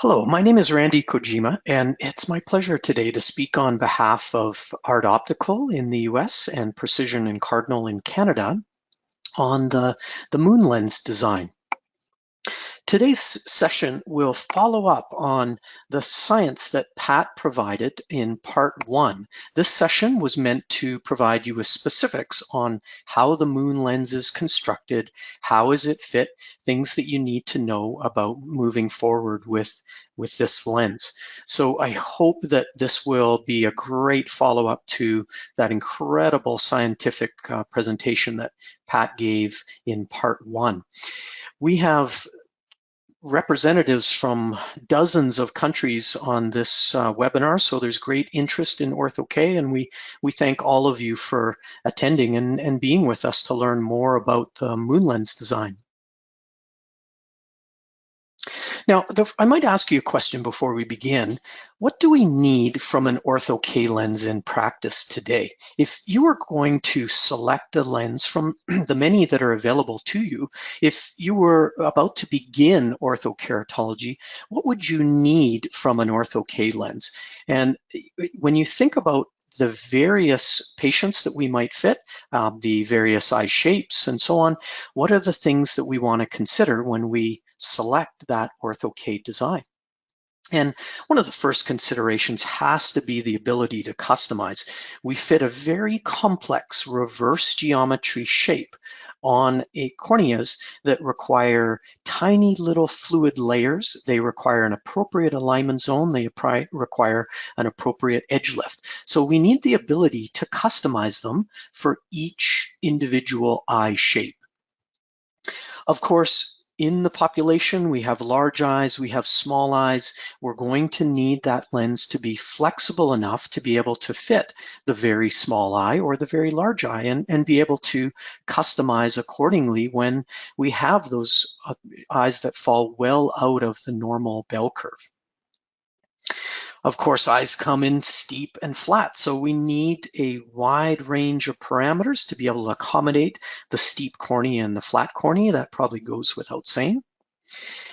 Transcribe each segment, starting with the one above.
Hello, my name is Randy Kojima, and it's my pleasure today to speak on behalf of Art Optical in the US and Precision and Cardinal in Canada on the MOONLENS design. Today's session will follow up on the science that Pat provided in part 1. This session was meant to provide you with specifics on how the MOONLENS is constructed, how is it fit, things that you need to know about moving forward with this lens. So I hope that this will be a great follow-up to that incredible scientific presentation that Pat gave in part 1. We have representatives from dozens of countries on this webinar, so there's great interest in Ortho-K, and we thank all of you for attending and being with us to learn more about the MOONLENS design. Now, I might ask you a question before we begin. What do we need from an Ortho-K lens in practice today? If you were going to select a lens from the many that are available to you, if you were about to begin orthokeratology, what would you need from an Ortho-K lens? And when you think about the various patients that we might fit, the various eye shapes and so on, what are the things that we want to consider when we select that Ortho-K design? And one of the first considerations has to be the ability to customize. We fit a very complex reverse geometry shape on corneas that require tiny little fluid layers. They require an appropriate alignment zone. They require an appropriate edge lift. So we need the ability to customize them for each individual eye shape. Of course, in the population, we have large eyes, we have small eyes. We're going to need that lens to be flexible enough to be able to fit the very small eye or the very large eye and be able to customize accordingly when we have those eyes that fall well out of the normal bell curve. Of course, eyes come in steep and flat, so we need a wide range of parameters to be able to accommodate the steep cornea and the flat cornea. That probably goes without saying.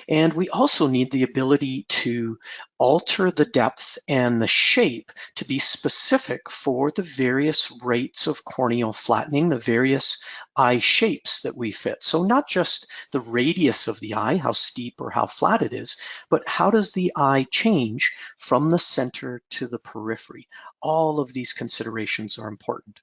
And we also need the ability to alter the depth and the shape to be specific for the various rates of corneal flattening, the various eye shapes that we fit. So not just the radius of the eye, how steep or how flat it is, but how does the eye change from the center to the periphery? All of these considerations are important.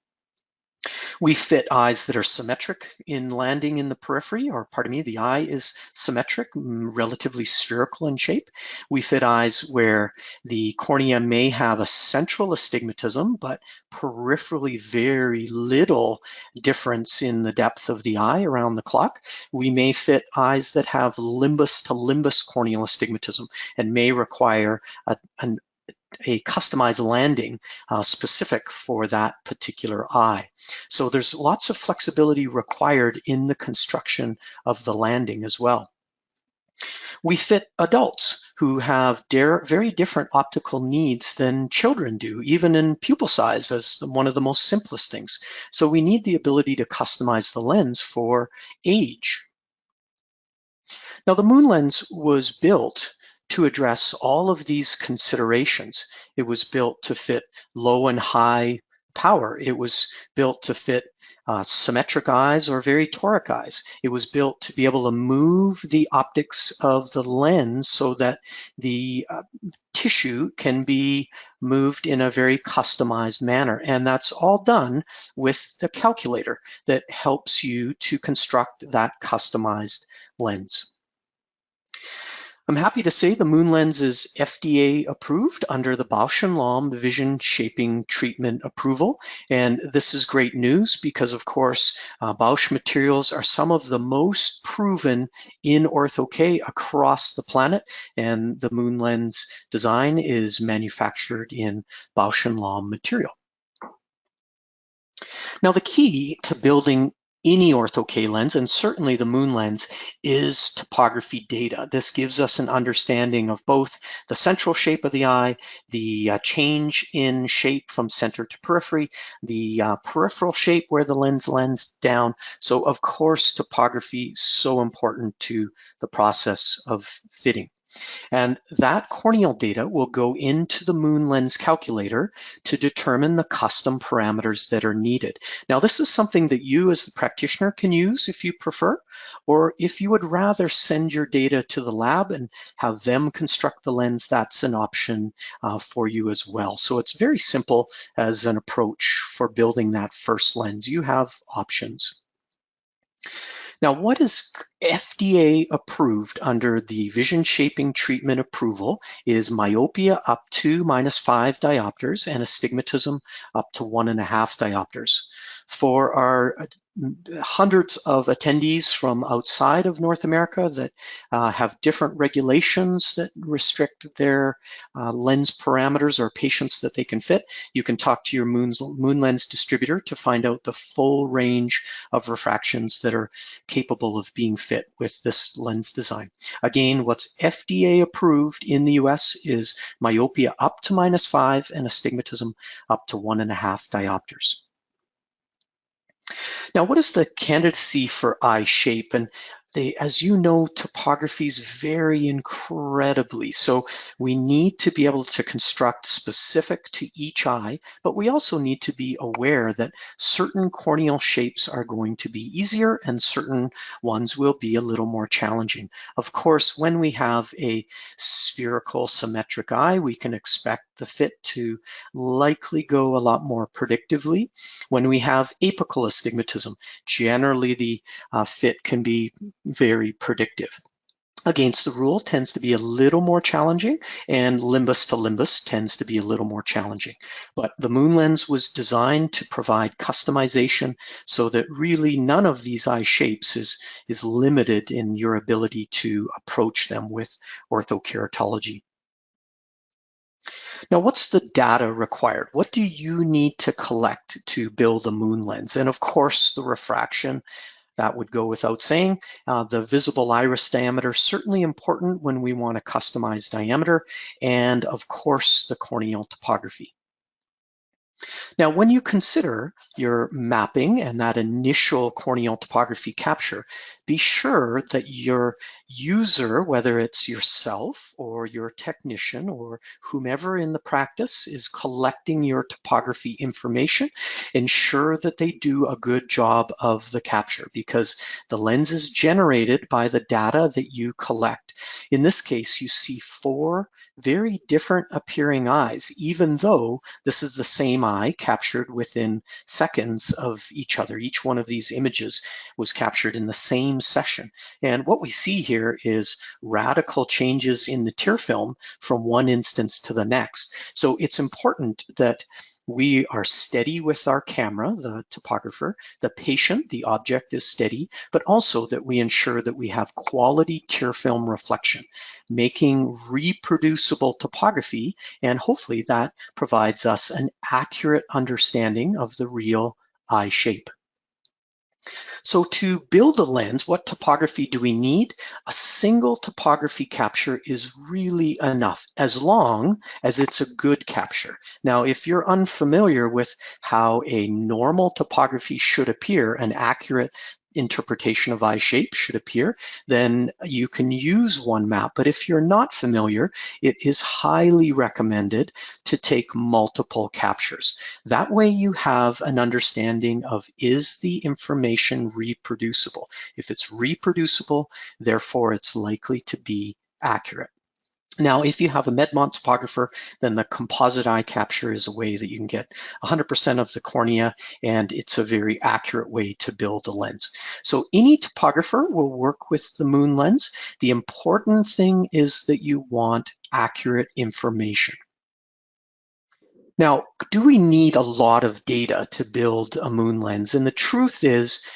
We fit eyes that are symmetric in landing in the periphery, or pardon me, the eye is symmetric, relatively spherical in shape. We fit eyes where the cornea may have a central astigmatism, but peripherally very little difference in the depth of the eye around the clock. We may fit eyes that have limbus to limbus corneal astigmatism and may require a customized landing specific for that particular eye. So there's lots of flexibility required in the construction of the landing as well. We fit adults who have very different optical needs than children do, even in pupil size as one of the most simplest things. So we need the ability to customize the lens for age. Now the MOONLENS was built to address all of these considerations. It was built to fit low and high power. It was built to fit symmetric eyes or very toric eyes. It was built to be able to move the optics of the lens so that the tissue can be moved in a very customized manner. And that's all done with the calculator that helps you to construct that customized lens. I'm happy to say the MOONLENS is FDA approved under the Bausch & Lomb Vision Shaping Treatment Approval. And this is great news because, of course, Bausch materials are some of the most proven in Ortho-K across the planet. And the MOONLENS design is manufactured in Bausch & Lomb material. Now, the key to building any Ortho-K lens, and certainly the MOONLENS, is topography data. This gives us an understanding of both the central shape of the eye, the change in shape from center to periphery, the peripheral shape where the lens lands down. So of course, topography is so important to the process of fitting. And that corneal data will go into the Moonlens Calculator to determine the custom parameters that are needed. Now, this is something that you as the practitioner can use if you prefer, or if you would rather send your data to the lab and have them construct the lens, that's an option for you as well. So it's very simple as an approach for building that first lens. You have options. Now, what is FDA approved under the vision shaping treatment approval is myopia up to -5 diopters and astigmatism up to 1.5 diopters. For our hundreds of attendees from outside of North America that have different regulations that restrict their lens parameters or patients that they can fit, you can talk to your Moonlens distributor to find out the full range of refractions that are capable of being fit with this lens design. Again, what's FDA approved in the US is myopia up to -5 and astigmatism up to 1.5 diopters. Now, what is the candidacy for eye shape? And as you know, topographies vary incredibly. So we need to be able to construct specific to each eye, but we also need to be aware that certain corneal shapes are going to be easier and certain ones will be a little more challenging. Of course, when we have a spherical symmetric eye, we can expect the fit to likely go a lot more predictively. When we have apical astigmatism, generally the fit can be very predictive. Against the rule tends to be a little more challenging, and limbus to limbus tends to be a little more challenging. But the Moonlens was designed to provide customization so that really none of these eye shapes is limited in your ability to approach them with orthokeratology. Now, what's the data required? What do you need to collect to build a Moonlens? And of course, the refraction. That would go without saying. The visible iris diameter, certainly important when we want to customize diameter, and of course, the corneal topography. Now, when you consider your mapping and that initial corneal topography capture, be sure that your user, whether it's yourself or your technician or whomever in the practice is collecting your topography information, ensure that they do a good job of the capture, because the lens is generated by the data that you collect. In this case, you see 4 very different appearing eyes, even though this is the same eye captured within seconds of each other. Each one of these images was captured in the same session. And what we see here is radical changes in the tear film from one instance to the next. So it's important that we are steady with our camera, the topographer, the patient, the object is steady, but also that we ensure that we have quality tear film reflection, making reproducible topography, and hopefully that provides us an accurate understanding of the real eye shape. So to build a lens, what topography do we need? A single topography capture is really enough, as long as it's a good capture. Now, if you're unfamiliar with how a normal topography should appear, an accurate interpretation of eye shape should appear, then you can use one map. But if you're not familiar, it is highly recommended to take multiple captures. That way you have an understanding of, is the information reproducible? If it's reproducible, therefore it's likely to be accurate. Now, if you have a Medmont topographer, then the composite eye capture is a way that you can get 100% of the cornea, and it's a very accurate way to build a lens. So any topographer will work with the Moonlens. The important thing is that you want accurate information. Now, do we need a lot of data to build a Moonlens? And the truth is,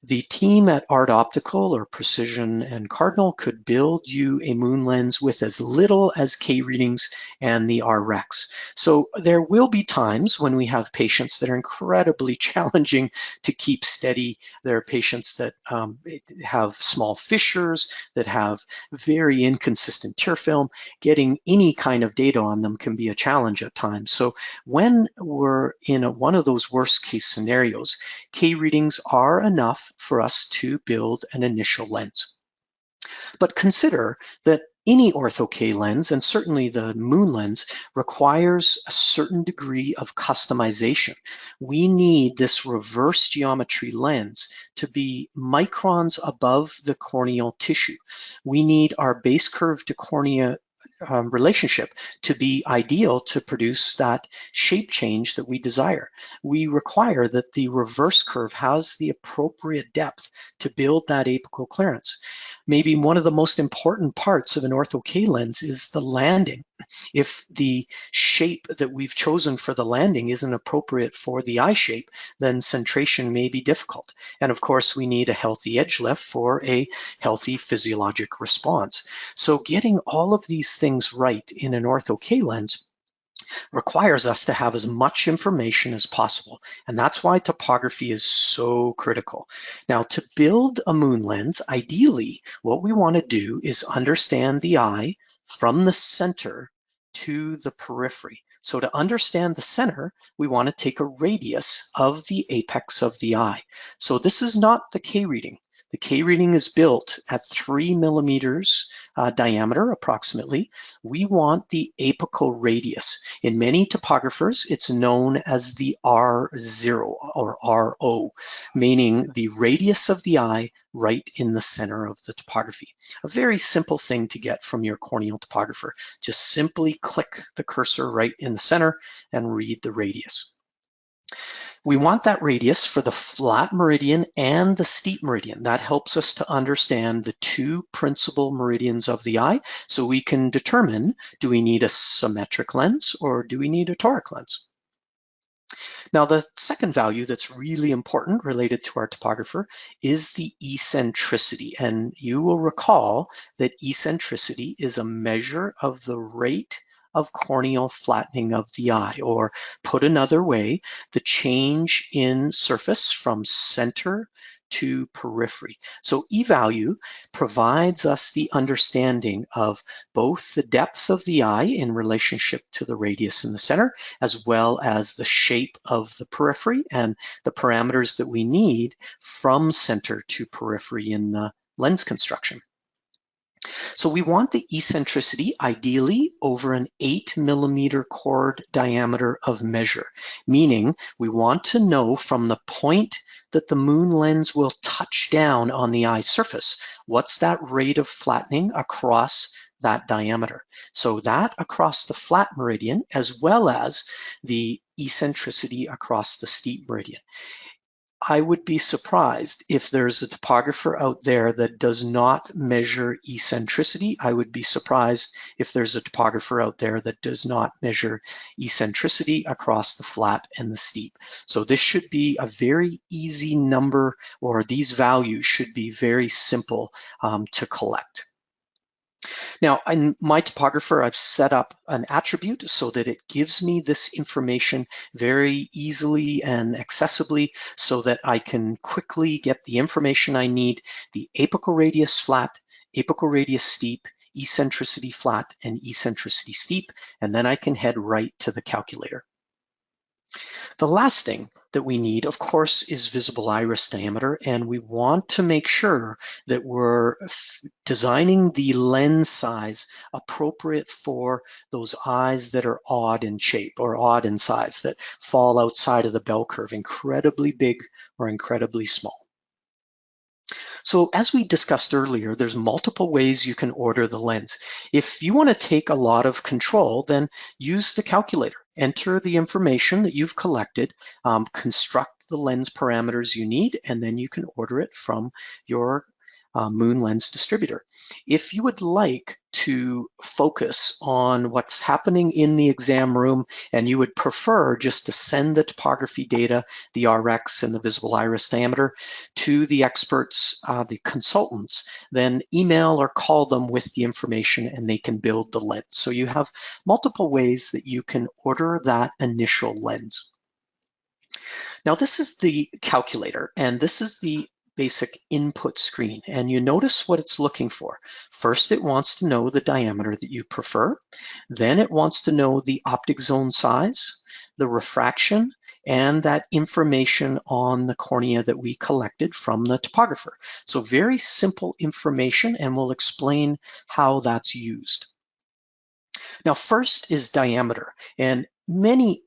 the team at Art Optical or Precision and Cardinal could build you a Moonlens with as little as K readings and the RX. So there will be times when we have patients that are incredibly challenging to keep steady. There are patients that have small fissures, that have very inconsistent tear film. Getting any kind of data on them can be a challenge at times. So when we're in one of those worst case scenarios, K readings are enough for us to build an initial lens. But consider that Any ortho-K lens, and certainly the MOONLENS, requires a certain degree of customization. We need this reverse geometry lens to be microns above the corneal tissue. We need our base curve to cornea relationship to be ideal to produce that shape change that we desire. We require that the reverse curve has the appropriate depth to build that apical clearance. Maybe one of the most important parts of an ortho-K lens is the landing. If the shape that we've chosen for the landing isn't appropriate for the eye shape, then centration may be difficult. And of course, we need a healthy edge lift for a healthy physiologic response. So getting all of these things right in an ortho-K lens requires us to have as much information as possible. And that's why topography is so critical. Now, to build a MOONLENS, ideally, what we want to do is understand the eye from the center to the periphery. So to understand the center, we want to take a radius of the apex of the eye. So this is not the K reading. The K reading is built at 3 millimeters diameter approximately. We want the apical radius. In many topographers, it's known as the R0 or RO, meaning the radius of the eye right in the center of the topography. A very simple thing to get from your corneal topographer. Just simply click the cursor right in the center and read the radius. We want that radius for the flat meridian and the steep meridian. That helps us to understand the two principal meridians of the eye, so we can determine, do we need a symmetric lens or do we need a toric lens? Now, the second value that's really important related to our topographer is the eccentricity. And you will recall that eccentricity is a measure of the rate of corneal flattening of the eye, or put another way, the change in surface from center to periphery. So E-value provides us the understanding of both the depth of the eye in relationship to the radius in the center, as well as the shape of the periphery and the parameters that we need from center to periphery in the lens construction. So we want the eccentricity ideally over an 8 millimeter chord diameter of measure, meaning we want to know from the point that the MOONLENS will touch down on the eye surface, what's that rate of flattening across that diameter. So that across the flat meridian, as well as the eccentricity across the steep meridian. I would be surprised if there's a topographer out there that does not measure eccentricity. I would be surprised if there's a topographer out there that does not measure eccentricity across the flat and the steep. So this should be a very easy number, or these values should be very simple to collect. Now, in my topographer, I've set up an attribute so that it gives me this information very easily and accessibly so that I can quickly get the information I need, the apical radius flat, apical radius steep, eccentricity flat, and eccentricity steep, and then I can head right to the calculator. The last thing that we need, of course, is visible iris diameter, and we want to make sure that we're designing the lens size appropriate for those eyes that are odd in shape or odd in size, that fall outside of the bell curve, incredibly big or incredibly small. So as we discussed earlier, there's multiple ways you can order the lens. If you want to take a lot of control, then use the calculator. Enter the information that you've collected, construct the lens parameters you need, and then you can order it from your MOONLENS distributor. If you would like to focus on what's happening in the exam room and you would prefer just to send the topography data, the RX and the visible iris diameter to the experts, the consultants, then email or call them with the information and they can build the lens. So you have multiple ways that you can order that initial lens. Now this is the calculator, and this is the basic input screen, and you notice what it's looking for. First, it wants to know the diameter that you prefer. Then it wants to know the optic zone size, the refraction, and that information on the cornea that we collected from the topographer. So very simple information, and we'll explain how that's used. Now, first is diameter, and many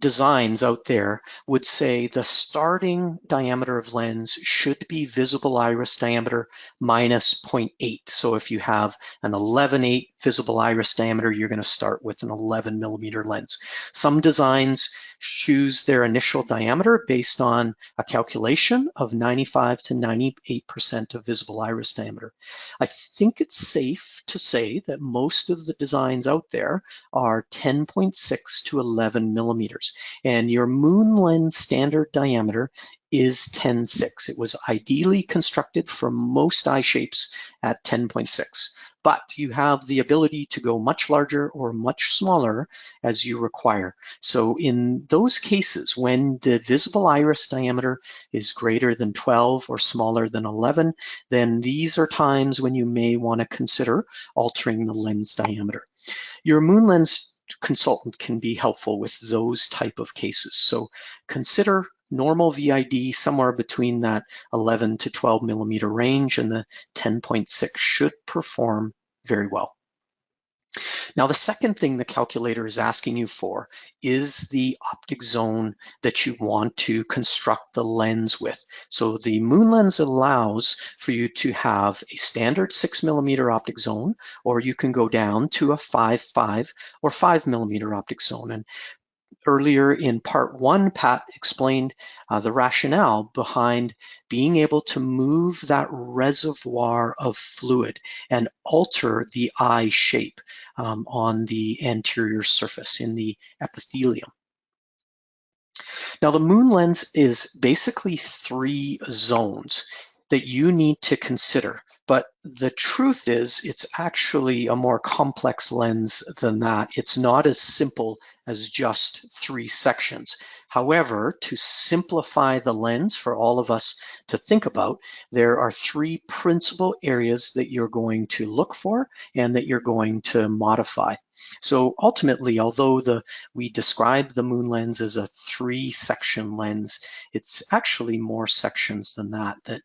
designs out there would say the starting diameter of lens should be visible iris diameter minus 0.8. So if you have an 11.8 visible iris diameter, you're going to start with an 11 millimeter lens. Some designs choose their initial diameter based on a calculation of 95 to 98% of visible iris diameter. I think it's safe to say that most of the designs out there are 10.6 to 11 millimeters, and your Moonlens standard diameter is 10.6. It was ideally constructed for most eye shapes at 10.6, but you have the ability to go much larger or much smaller as you require. So in those cases, when the visible iris diameter is greater than 12 or smaller than 11, then these are times when you may want to consider altering the lens diameter. Your Moonlens Consultant can be helpful with those type of cases. So consider normal VID somewhere between that 11 to 12 millimeter range, and the 10.6 should perform very well. Now, the second thing the calculator is asking you for is the optic zone that you want to construct the lens with. So the Moonlens allows for you to have a standard 6 millimeter optic zone, or you can go down to a 5.5 or 5 millimeter optic zone. And earlier in part one, Pat explained the rationale behind being able to move that reservoir of fluid and alter the eye shape on the anterior surface in the epithelium. Now, the Moonlens is basically 3 zones that you need to consider, but the truth is it's actually a more complex lens than that. It's not as simple as just 3 sections. However, to simplify the lens for all of us to think about, there are 3 principal areas that you're going to look for and that you're going to modify. So ultimately, although we describe the Moonlens as a 3-section lens, it's actually more sections than that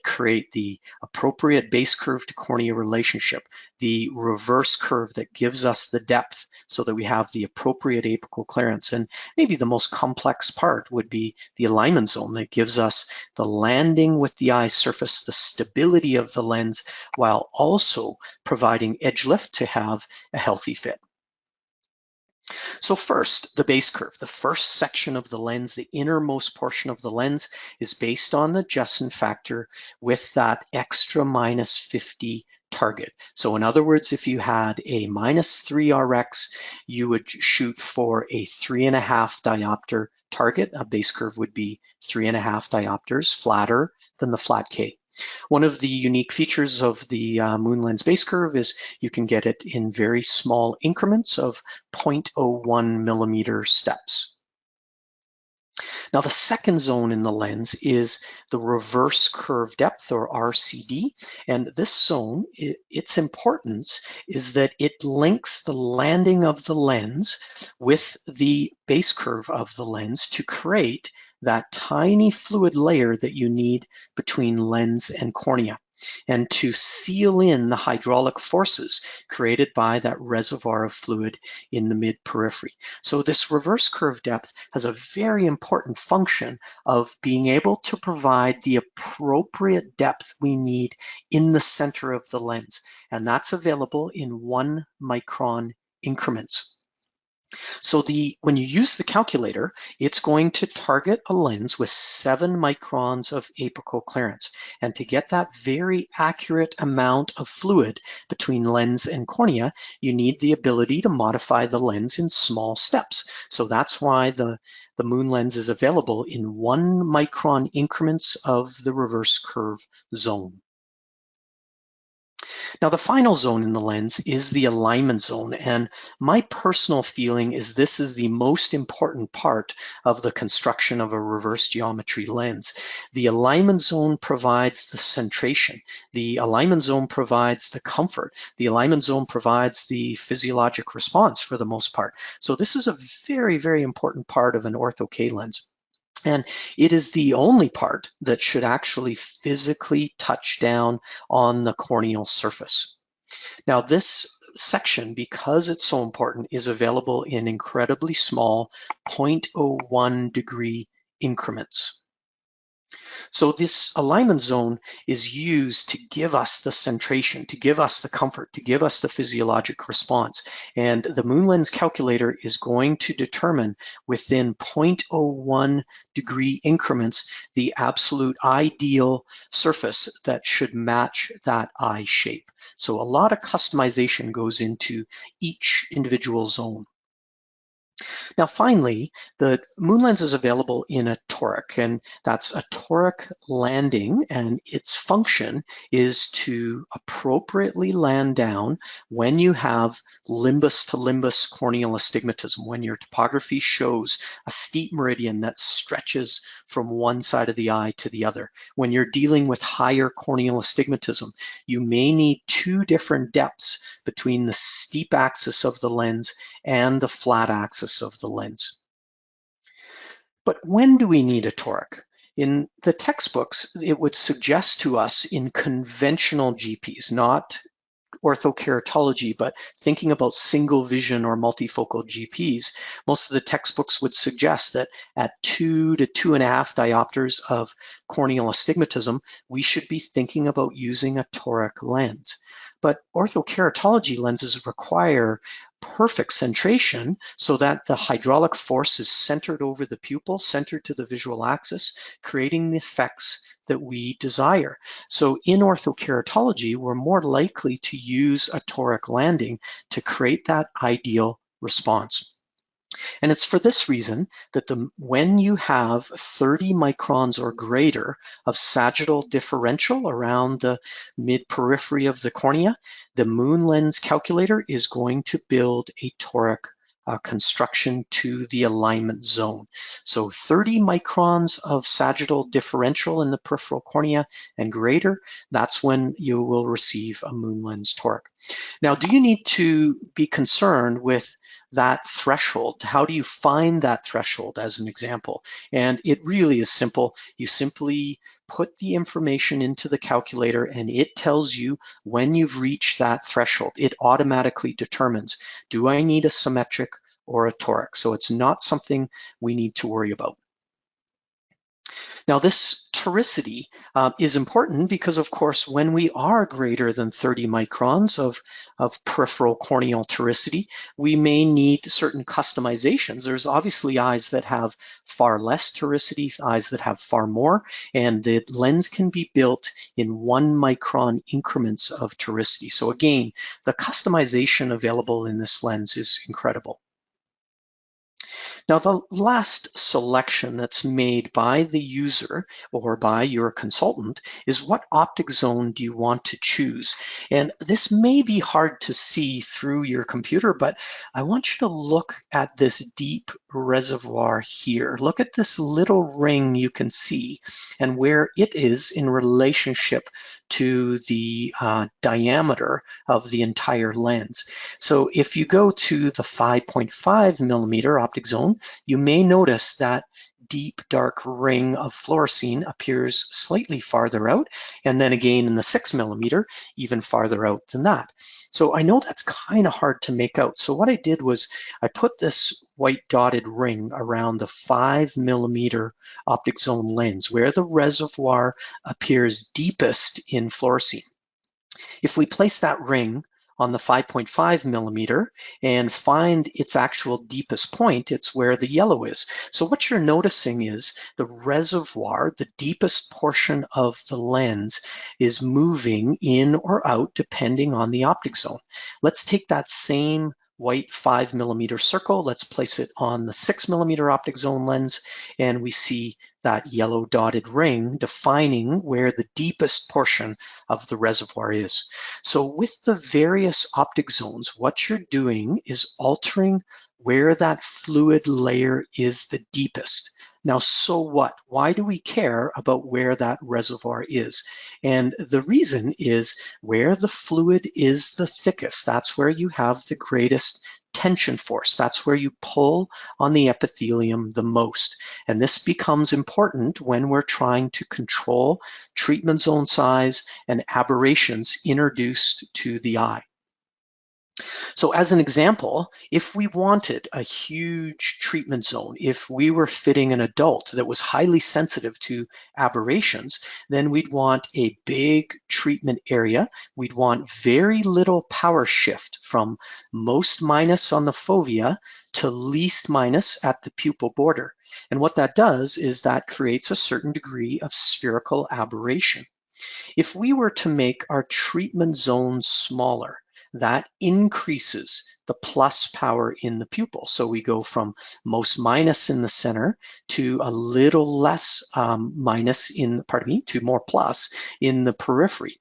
create the appropriate base curve to cornea relationship, the reverse curve that gives us the depth so that we have the appropriate apical clearance, and maybe the most complex part would be the alignment zone that gives us the landing with the eye surface, the stability of the lens, while also providing edge lift to have a healthy fit. So first, the base curve. The first section of the lens, the innermost portion of the lens, is based on the Jessen factor with that extra minus 50 target. So in other words, if you had a minus 3 RX, you would shoot for a 3.5 diopter target. A base curve would be 3.5 diopters, flatter than the flat K. One of the unique features of the Moonlens base curve is you can get it in very small increments of 0.01 millimeter steps. Now, the second zone in the lens is the reverse curve depth, or RCD, and this zone, its importance is that it links the landing of the lens with the base curve of the lens to create that tiny fluid layer that you need between lens and cornea, and to seal in the hydraulic forces created by that reservoir of fluid in the mid-periphery. So this reverse curve depth has a very important function of being able to provide the appropriate depth we need in the center of the lens, and that's available in 1 micron increments. So when you use the calculator, it's going to target a lens with 7 microns of apical clearance. And to get that very accurate amount of fluid between lens and cornea, you need the ability to modify the lens in small steps. So that's why the Moonlens is available in 1 micron increments of the reverse curve zone. Now, the final zone in the lens is the alignment zone, and my personal feeling is this is the most important part of the construction of a reverse geometry lens. The alignment zone provides the centration. The alignment zone provides the comfort. The alignment zone provides the physiologic response for the most part. So this is a very, very important part of an ortho-K lens. And it is the only part that should actually physically touch down on the corneal surface. Now, this section, because it's so important, is available in incredibly small 0.01 degree increments. So this alignment zone is used to give us the centration, to give us the comfort, to give us the physiologic response. And the Moonlens Calculator is going to determine within 0.01 degree increments the absolute ideal surface that should match that eye shape. So a lot of customization goes into each individual zone. Now, finally, the Moonlens is available in a toric, and that's a toric landing, and its function is to appropriately land down when you have limbus to limbus corneal astigmatism, when your topography shows a steep meridian that stretches from one side of the eye to the other. When you're dealing with higher corneal astigmatism, you may need two different depths between the steep axis of the lens and the flat axis of the lens. But when do we need a toric? In the textbooks, it would suggest to us in conventional GPs, not orthokeratology, but thinking about single vision or multifocal GPs, most of the textbooks would suggest that at 2 to 2.5 diopters of corneal astigmatism, we should be thinking about using a toric lens. But orthokeratology lenses require perfect centration so that the hydraulic force is centered over the pupil, centered to the visual axis, creating the effects that we desire. So in orthokeratology, we're more likely to use a toric landing to create that ideal response. And it's for this reason that when you have 30 microns or greater of sagittal differential around the mid-periphery of the cornea, the Moonlens Calculator is going to build a toric construction to the alignment zone. So 30 microns of sagittal differential in the peripheral cornea and greater, that's when you will receive a Moonlens toric. Now, do you need to be concerned with that threshold? How do you find that threshold as an example? And it really is simple. You simply put the information into the calculator and it tells you when you've reached that threshold. It automatically determines, do I need a symmetric or a toric? So it's not something we need to worry about. Now, this toricity is important because, of course, when we are greater than 30 microns of peripheral corneal toricity, we may need certain customizations. There's obviously eyes that have far less toricity, eyes that have far more, and the lens can be built in 1 micron increments of toricity. So again, the customization available in this lens is incredible. Now, the last selection that's made by the user or by your consultant is what optic zone do you want to choose? And this may be hard to see through your computer, but I want you to look at this deep reservoir here. Look at this little ring you can see and where it is in relationship to the diameter of the entire lens. So if you go to the 5.5 millimeter optic zone, you may notice that deep dark ring of fluorescein appears slightly farther out, and then again in the 6 millimeter, even farther out than that. So I know that's kind of hard to make out. So what I did was I put this white dotted ring around the 5 millimeter optic zone lens where the reservoir appears deepest in fluorescein. If we place that ring on the 5.5 millimeter and find its actual deepest point, it's where the yellow is. So what you're noticing is the reservoir, the deepest portion of the lens, is moving in or out depending on the optic zone. Let's take that same white 5mm circle. Let's place it on the 6mm optic zone lens, and we see that yellow dotted ring defining where the deepest portion of the reservoir is. So with the various optic zones, what you're doing is altering where that fluid layer is the deepest. Now, so what? Why do we care about where that reservoir is? And the reason is where the fluid is the thickest. That's where you have the greatest tension force. That's where you pull on the epithelium the most. And this becomes important when we're trying to control treatment zone size and aberrations introduced to the eye. So as an example, if we wanted a huge treatment zone, if we were fitting an adult that was highly sensitive to aberrations, then we'd want a big treatment area. We'd want very little power shift from most minus on the fovea to least minus at the pupil border. And what that does is that creates a certain degree of spherical aberration. If we were to make our treatment zone smaller, that increases the plus power in the pupil. So we go from most minus in the center to a little less to more plus in the periphery.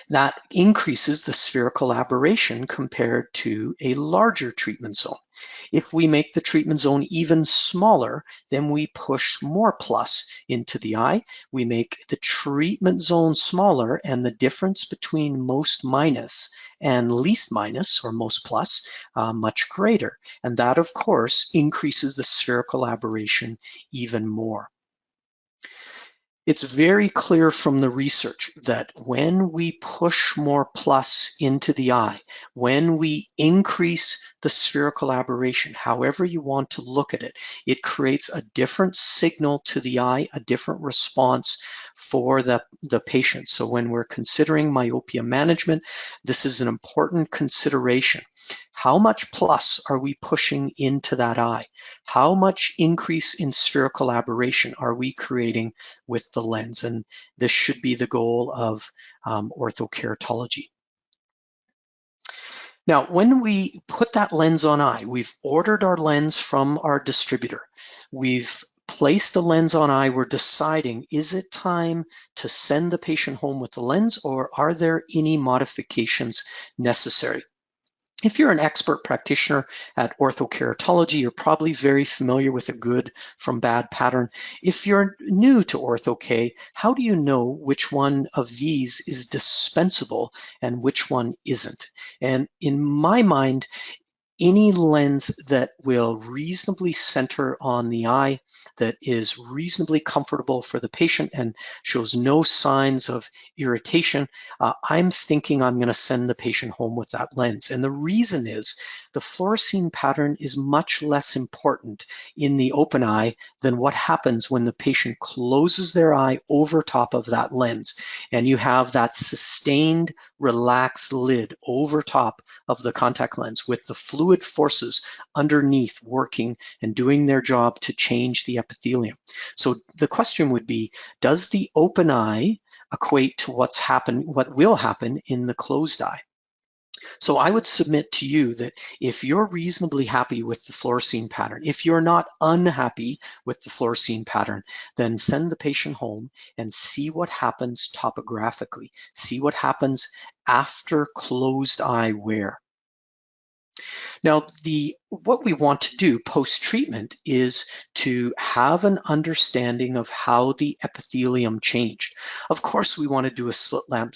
That increases the spherical aberration compared to a larger treatment zone. If we make the treatment zone even smaller, then we push more plus into the eye. We make the treatment zone smaller, and the difference between most minus and least minus, or most plus, much greater. And that, of course, increases the spherical aberration even more. It's very clear from the research that when we push more plus into the eye, when we increase the spherical aberration, however you want to look at it, it creates a different signal to the eye, a different response for the patient. So when we're considering myopia management, this is an important consideration. How much plus are we pushing into that eye? How much increase in spherical aberration are we creating with the lens? And this should be the goal of orthokeratology. Now, when we put that lens on eye, we've ordered our lens from our distributor. We've placed the lens on eye. We're deciding, is it time to send the patient home with the lens, or are there any modifications necessary? If you're an expert practitioner at orthokeratology, you're probably very familiar with a good from bad pattern. If you're new to ortho-K, how do you know which one of these is dispensable and which one isn't? And in my mind, any lens that will reasonably center on the eye, that is reasonably comfortable for the patient and shows no signs of irritation, I'm thinking I'm going to send the patient home with that lens. And the reason is the fluorescein pattern is much less important in the open eye than what happens when the patient closes their eye over top of that lens. And you have that sustained, relaxed lid over top of the contact lens with the fluid forces underneath working and doing their job to change the epithelium. So the question would be, does the open eye equate to what will happen in the closed eye? So I would submit to you that if you're reasonably happy with the fluorescein pattern, if you're not unhappy with the fluorescein pattern, then send the patient home and see what happens topographically. See what happens after closed eye wear. Now, what we want to do post-treatment is to have an understanding of how the epithelium changed. Of course, we want to do a slit lamp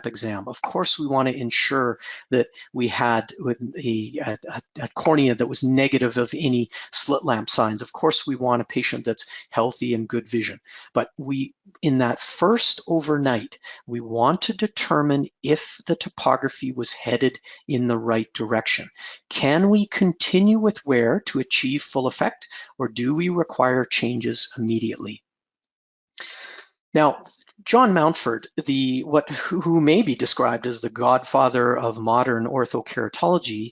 exam. Of course, we want to ensure that we had a cornea that was negative of any slit lamp signs. Of course, we want a patient that's healthy and good vision. But in that first overnight, we want to determine if the topography was headed in the right direction. Can we continue with wear to achieve full effect, or do we require changes immediately? Now, John Mountford, who may be described as the godfather of modern orthokeratology,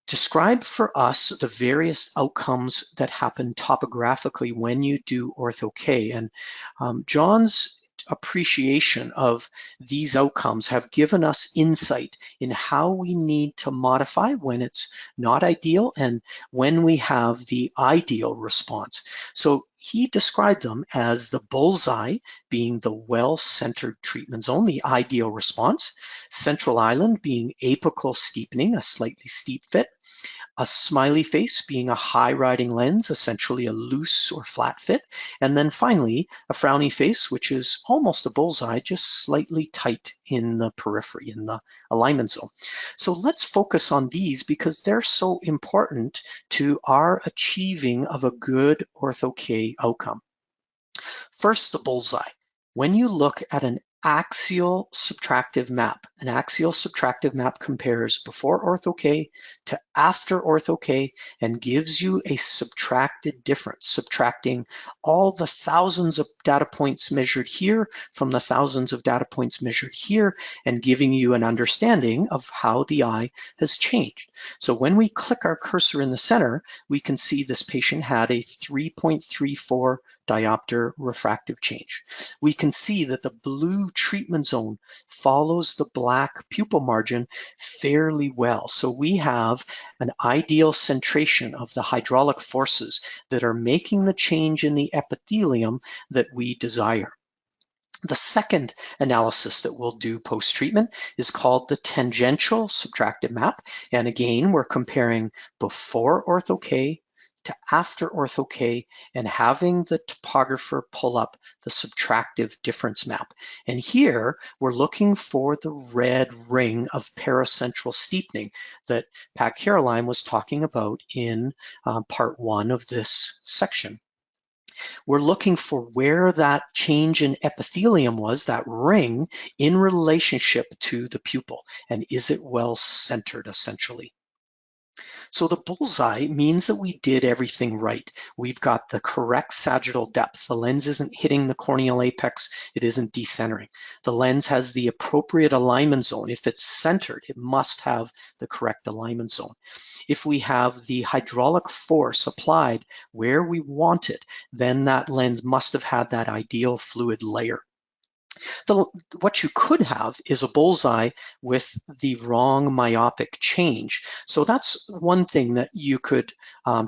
described for us the various outcomes that happen topographically when you do ortho-K. And John's appreciation of these outcomes have given us insight in how we need to modify when it's not ideal and when we have the ideal response. So he described them as the bullseye being the well-centered treatment zone, the ideal response, central island being apical steepening, a slightly steep fit, a smiley face being a high riding lens, essentially a loose or flat fit, and then finally a frowny face, which is almost a bullseye, just slightly tight in the periphery, in the alignment zone. So let's focus on these because they're so important to our achieving of a good ortho-K outcome. First, the bullseye. When you look at an axial subtractive map, an axial subtractive map compares before ortho-K to after ortho-K and gives you a subtracted difference, subtracting all the thousands of data points measured here from the thousands of data points measured here and giving you an understanding of how the eye has changed. So when we click our cursor in the center, we can see this patient had a 3.34 diopter refractive change. We can see that the blue treatment zone follows the black pupil margin fairly well. So we have an ideal centration of the hydraulic forces that are making the change in the epithelium that we desire. The second analysis that we'll do post-treatment is called the Tangential Subtractive Map. And again, we're comparing before ortho-K to after ortho-K and having the topographer pull up the subtractive difference map. And here we're looking for the red ring of paracentral steepening that Pat Caroline was talking about in part 1 of this section. We're looking for where that change in epithelium was, that ring, in relationship to the pupil, and is it well centered essentially. So the bullseye means that we did everything right. We've got the correct sagittal depth. The lens isn't hitting the corneal apex. It isn't decentering. The lens has the appropriate alignment zone. If it's centered, it must have the correct alignment zone. If we have the hydraulic force applied where we want it, then that lens must have had that ideal fluid layer. What you could have is a bullseye with the wrong myopic change. So that's one thing that you could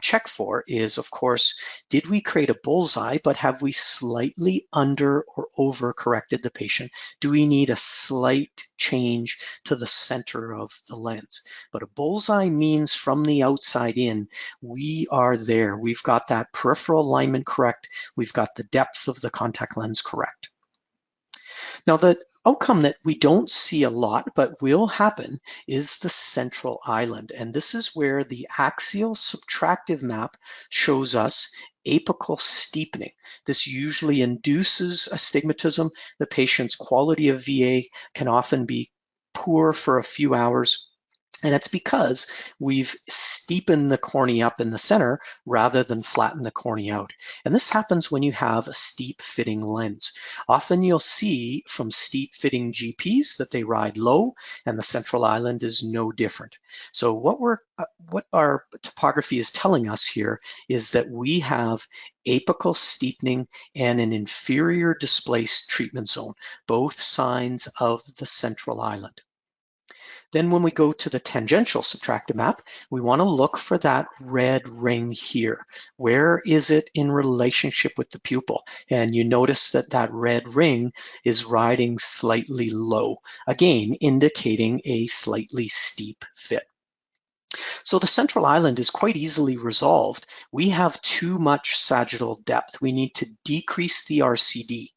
check for is, of course, did we create a bullseye, but have we slightly under or over corrected the patient? Do we need a slight change to the center of the lens? But a bullseye means from the outside in, we are there. We've got that peripheral alignment correct. We've got the depth of the contact lens correct. Now, the outcome that we don't see a lot but will happen is the central island. And this is where the axial subtractive map shows us apical steepening. This usually induces astigmatism. The patient's quality of VA can often be poor for a few hours. And it's because we've steepened the cornea up in the center rather than flatten the cornea out. And this happens when you have a steep fitting lens. Often you'll see from steep fitting GPs that they ride low, and the central island is no different. So what our topography is telling us here is that we have apical steepening and an inferior displaced treatment zone, both signs of the central island. Then when we go to the tangential subtractive map, we want to look for that red ring here. Where is it in relationship with the pupil? And you notice that that red ring is riding slightly low, again, indicating a slightly steep fit. So the central island is quite easily resolved. We have too much sagittal depth. We need to decrease the RCD.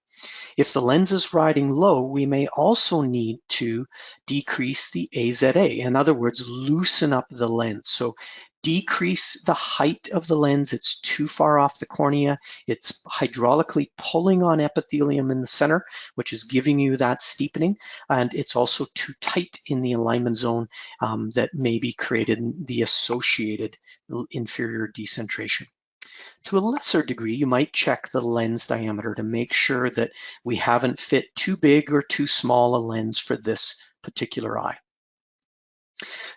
If the lens is riding low, we may also need to decrease the AZA. In other words, loosen up the lens. So decrease the height of the lens. It's too far off the cornea. It's hydraulically pulling on epithelium in the center, which is giving you that steepening. And it's also too tight in the alignment zone that may be created the associated inferior decentration. To a lesser degree, you might check the lens diameter to make sure that we haven't fit too big or too small a lens for this particular eye.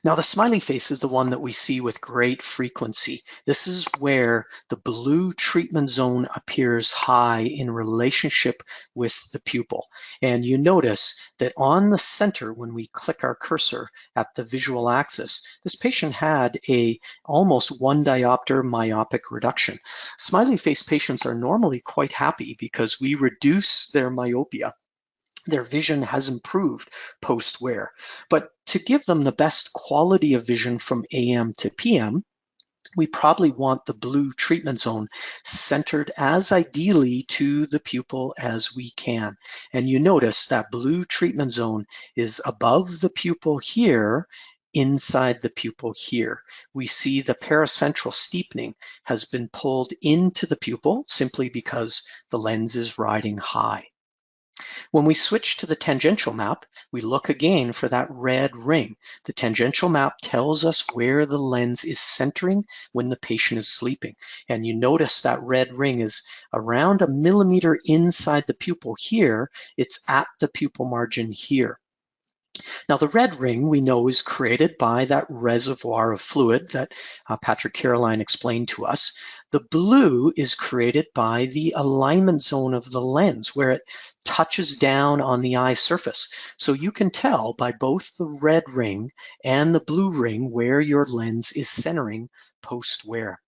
Now, the smiley face is the one that we see with great frequency. This is where the blue treatment zone appears high in relationship with the pupil. And you notice that on the center, when we click our cursor at the visual axis, this patient had a almost 1 diopter myopic reduction. Smiley face patients are normally quite happy because we reduce their myopia. Their vision has improved post-wear. But to give them the best quality of vision from AM to PM, we probably want the blue treatment zone centered as ideally to the pupil as we can. And you notice that blue treatment zone is above the pupil here, inside the pupil here. We see the paracentral steepening has been pulled into the pupil simply because the lens is riding high. When we switch to the tangential map, we look again for that red ring. The tangential map tells us where the lens is centering when the patient is sleeping. And you notice that red ring is around 1 millimeter inside the pupil here. It's at the pupil margin here. Now, the red ring we know is created by that reservoir of fluid that Patrick Caroline explained to us. The blue is created by the alignment zone of the lens where it touches down on the eye surface. So you can tell by both the red ring and the blue ring where your lens is centering post-wear.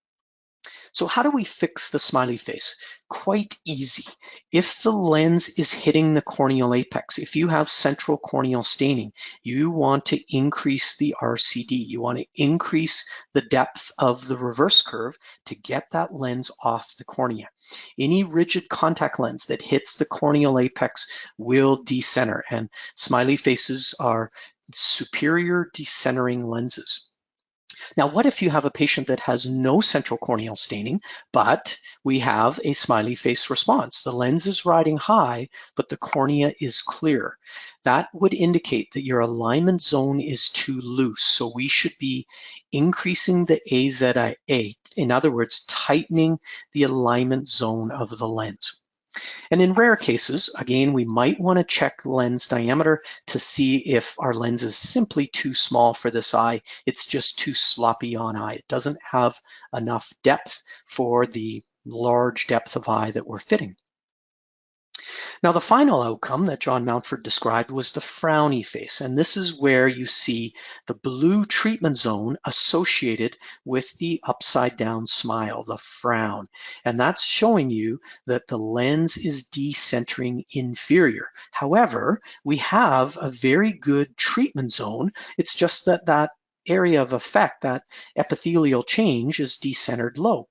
So how do we fix the smiley face? Quite easy. If the lens is hitting the corneal apex, if you have central corneal staining, you want to increase the RCD. You want to increase the depth of the reverse curve to get that lens off the cornea. Any rigid contact lens that hits the corneal apex will decenter, and smiley faces are superior decentering lenses. Now, what if you have a patient that has no central corneal staining, but we have a smiley face response? The lens is riding high, but the cornea is clear. That would indicate that your alignment zone is too loose. So we should be increasing the AZA, in other words, tightening the alignment zone of the lens. And in rare cases, again, we might want to check lens diameter to see if our lens is simply too small for this eye. It's just too sloppy on eye. It doesn't have enough depth for the large depth of eye that we're fitting. Now, the final outcome that John Mountford described was the frowny face, and this is where you see the blue treatment zone associated with the upside down smile, the frown. And that's showing you that the lens is decentering inferior. However, we have a very good treatment zone. It's just that that area of effect, that epithelial change, is decentered low.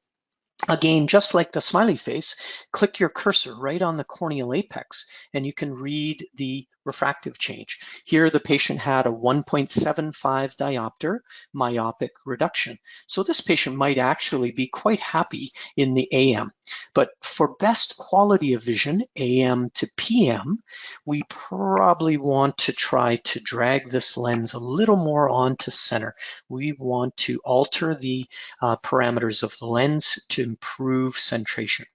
Again, just like the smiley face, click your cursor right on the corneal apex and you can read the refractive change. Here, the patient had a 1.75 diopter myopic reduction. So this patient might actually be quite happy in the AM. But for best quality of vision, AM to PM, we probably want to try to drag this lens a little more onto center. We want to alter the parameters of the lens to improve centration.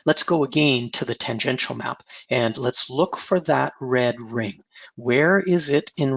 Let's go again to the tangential map and let's look for that red ring. Where is it in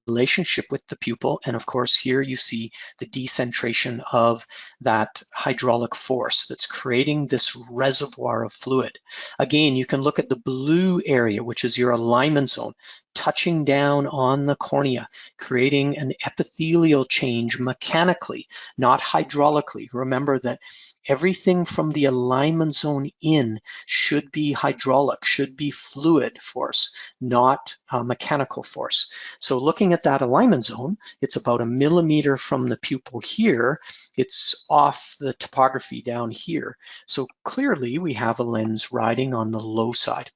relationship with the pupil? And of course, here you see the decentration of that hydraulic force that's creating this reservoir of fluid. Again, you can look at the blue area, which is your alignment zone, touching down on the cornea, creating an epithelial change mechanically, not hydraulically. Remember that everything from the alignment zone in should be hydraulic, should be fluid force, not mechanical force. So looking at that alignment zone, it's about 1 millimeter from the pupil here. It's off the topography down here. So clearly we have a lens riding on the low side.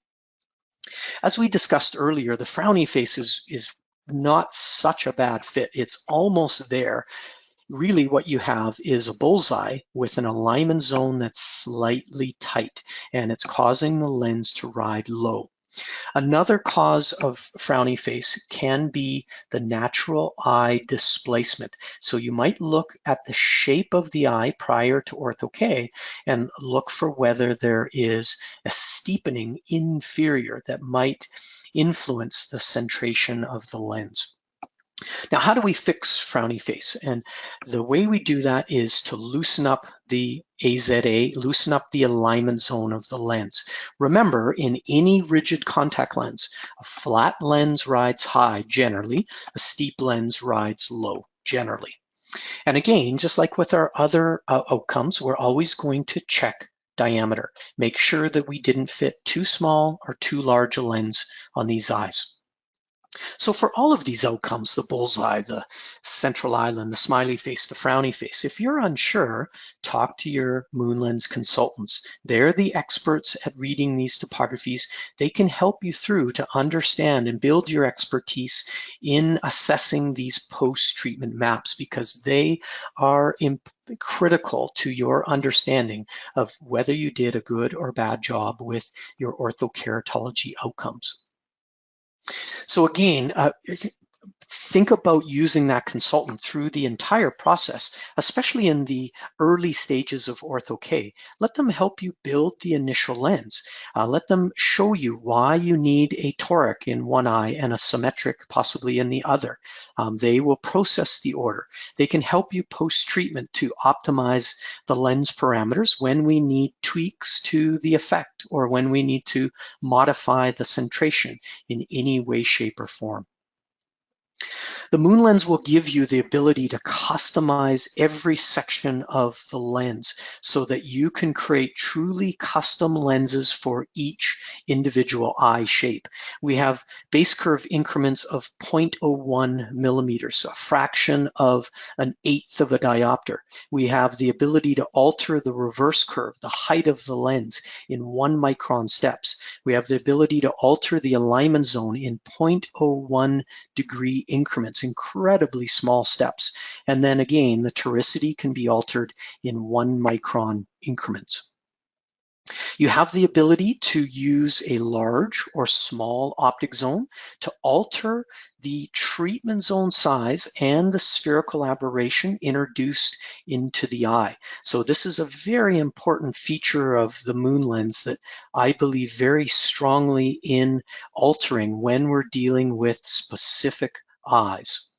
As we discussed earlier, the frowny face is not such a bad fit. It's almost there. Really what you have is a bullseye with an alignment zone that's slightly tight, and it's causing the lens to ride low. Another cause of frowny face can be the natural eye displacement. So you might look at the shape of the eye prior to ortho-K and look for whether there is a steepening inferior that might influence the centration of the lens. Now, how do we fix frowny face? And the way we do that is to loosen up the AZA, loosen up the alignment zone of the lens. Remember, in any rigid contact lens, a flat lens rides high generally, a steep lens rides low generally. And again, just like with our other outcomes, we're always going to check diameter. Make sure that we didn't fit too small or too large a lens on these eyes. So for all of these outcomes, the bullseye, the central island, the smiley face, the frowny face, if you're unsure, talk to your Moonlens consultants. They're the experts at reading these topographies. They can help you through to understand and build your expertise in assessing these post-treatment maps, because they are critical to your understanding of whether you did a good or bad job with your orthokeratology outcomes. So again, think about using that consultant through the entire process, especially in the early stages of ortho-K. Let them help you build the initial lens. Let them show you why you need a toric in one eye and a symmetric possibly in the other. They will process the order. They can help you post-treatment to optimize the lens parameters when we need tweaks to the effect or when we need to modify the centration in any way, shape, or form. The Moonlens will give you the ability to customize every section of the lens so that you can create truly custom lenses for each individual eye shape. We have base curve increments of 0.01 millimeters, a fraction of an eighth of a diopter. We have the ability to alter the reverse curve, the height of the lens, in 1 micron steps. We have the ability to alter the alignment zone in 0.01 degree increments, incredibly small steps. And then again, the toricity can be altered in 1 micron increments. You have the ability to use a large or small optic zone to alter the treatment zone size and the spherical aberration introduced into the eye. So this is a very important feature of the Moonlens that I believe very strongly in altering when we're dealing with specific eyes.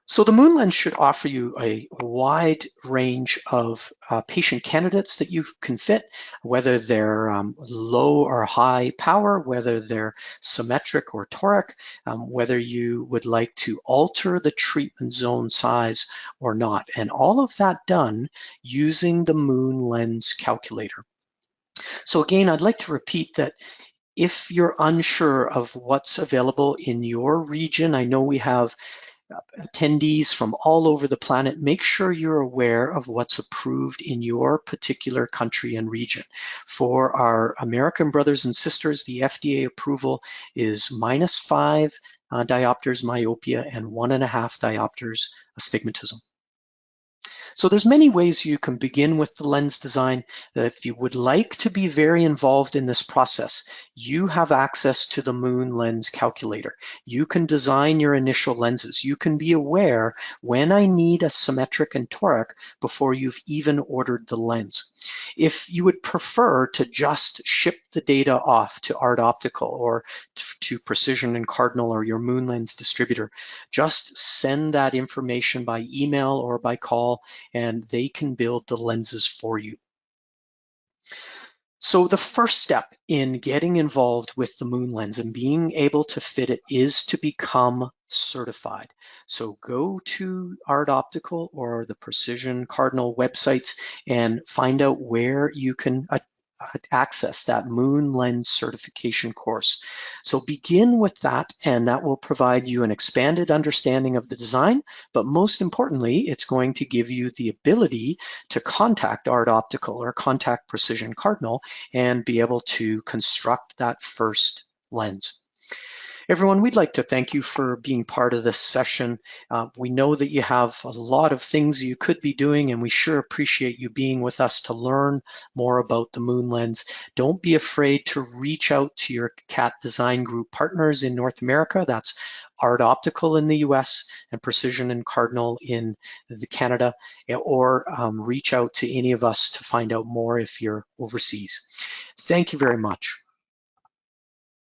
So the Moonlens should offer you a wide range of patient candidates that you can fit, whether they're low or high power, whether they're symmetric or toric, whether you would like to alter the treatment zone size or not. And all of that done using the Moonlens Calculator. So again, I'd like to repeat that if you're unsure of what's available in your region, I know we have attendees from all over the planet, make sure you're aware of what's approved in your particular country and region. For our American brothers and sisters, the FDA approval is -5 diopters myopia and 1.5 diopters astigmatism. So there's many ways you can begin with the lens design. If you would like to be very involved in this process, you have access to the Moonlens Calculator. You can design your initial lenses. You can be aware when I need a symmetric and toric before you've even ordered the lens. If you would prefer to just ship the data off to Art Optical or to Precision and Cardinal or your Moonlens distributor, just send that information by email or by call, and they can build the lenses for you. So the first step in getting involved with the Moonlens and being able to fit it is to become certified. So go to Art Optical or the Precision Cardinal websites and find out where you can access that Moonlens certification course. So begin with that, and that will provide you an expanded understanding of the design, but most importantly, it's going to give you the ability to contact Art Optical or contact Precision Cardinal and be able to construct that first lens. Everyone, we'd like to thank you for being part of this session. We know that you have a lot of things you could be doing, and we sure appreciate you being with us to learn more about the Moonlens. Don't be afraid to reach out to your CAT Design Group partners in North America. That's Art Optical in the US and Precision and Cardinal in Canada, or reach out to any of us to find out more if you're overseas. Thank you very much.